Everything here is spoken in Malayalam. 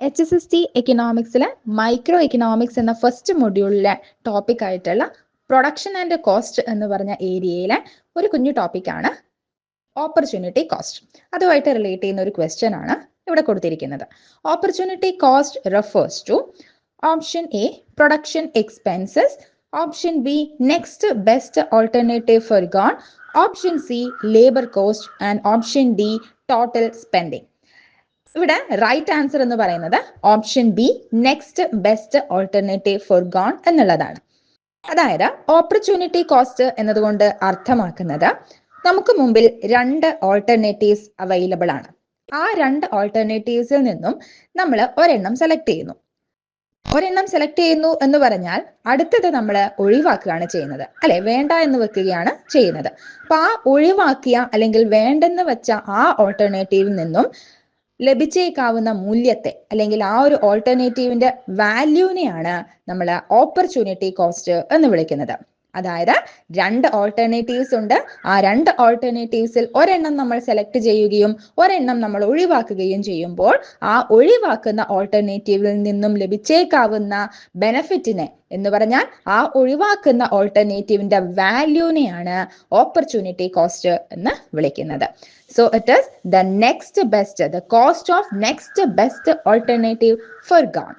HSST എക്കണോമിക്സിലെ മൈക്രോ എക്കണോമിക്സ് എന്ന ഫസ്റ്റ് മൊഡ്യൂളിലെ ടോപ്പിക് ആയിട്ടുള്ള പ്രൊഡക്ഷൻ ആൻഡ് കോസ്റ്റ് എന്ന് പറഞ്ഞ ഏരിയയിലെ ഒരു കുഞ്ഞു ടോപ്പിക്കാണ് ഓപ്പർച്യൂണിറ്റി കോസ്റ്റ്. അതുമായിട്ട് റിലേറ്റ് ചെയ്യുന്ന ഒരു ക്വസ്റ്റ്യൻ ആണ് ഇവിടെ കൊടുത്തിരിക്കുന്നത്. Opportunity cost refers to option A production expenses, option B next best alternative forgone, option C labour cost and option D total spending. ഇവിടെ റൈറ്റ് ആൻസർ എന്ന് പറയുന്നത് option B next best alternative forgone എന്നുള്ളതാണ്. അതായത് ഓപ്പർച്യൂണിറ്റി കോസ്റ്റ് എന്നതുകൊണ്ട് അർത്ഥമാക്കുന്നത് നമുക്ക് മുമ്പിൽ രണ്ട് ഓൾട്ടർനേറ്റീവ്സ് അവൈലബിൾ ആണ്. ആ രണ്ട് ഓൾട്ടർനേറ്റീവ്സിൽ നിന്നും നമ്മൾ ഒരെണ്ണം സെലക്ട് ചെയ്യുന്നു. ഒരെണ്ണം സെലക്ട് ചെയ്യുന്നു എന്ന് പറഞ്ഞാൽ അടുത്തത് നമ്മൾ ഒഴിവാക്കുകയാണ് ചെയ്യുന്നത്, അല്ലെ? വേണ്ട എന്ന് വെക്കുകയാണ് ചെയ്യുന്നത്. അപ്പൊ ആ ഒഴിവാക്കിയ അല്ലെങ്കിൽ വേണ്ടെന്ന് വെച്ച ആ ഓൾട്ടർനേറ്റീവിൽ നിന്നും ലഭിച്ചേക്കാവുന്ന മൂല്യത്തെ അല്ലെങ്കിൽ ആ ഒരു ഓൾട്ടർനേറ്റീവിന്റെ വാല്യൂവിനെയാണ് നമ്മൾ ഓപ്പർച്യൂണിറ്റി കോസ്റ്റ് എന്ന് വിളിക്കുന്നത്. അതായത് രണ്ട് ഓൾട്ടർനേറ്റീവ്സ് ഉണ്ട്. ആ രണ്ട് ഓൾട്ടർനേറ്റീവ്സിൽ ഒരെണ്ണം നമ്മൾ സെലക്ട് ചെയ്യുകയും ഒരെണ്ണം നമ്മൾ ഒഴിവാക്കുകയും ചെയ്യുമ്പോൾ ആ ഒഴിവാക്കുന്ന ഓൾട്ടർനേറ്റീവിൽ നിന്നും ലഭിച്ചേക്കാവുന്ന ബെനഫിറ്റിനെ എന്ന് പറഞ്ഞാൽ ആ ഒഴിവാക്കുന്ന ഓൾട്ടർനേറ്റീവിന്റെ വാല്യൂവിനെയാണ് ഓപ്പർച്യൂണിറ്റി കോസ്റ്റ് എന്ന് വിളിക്കുന്നത്. So it is the next best, the cost of next best alternative for gone.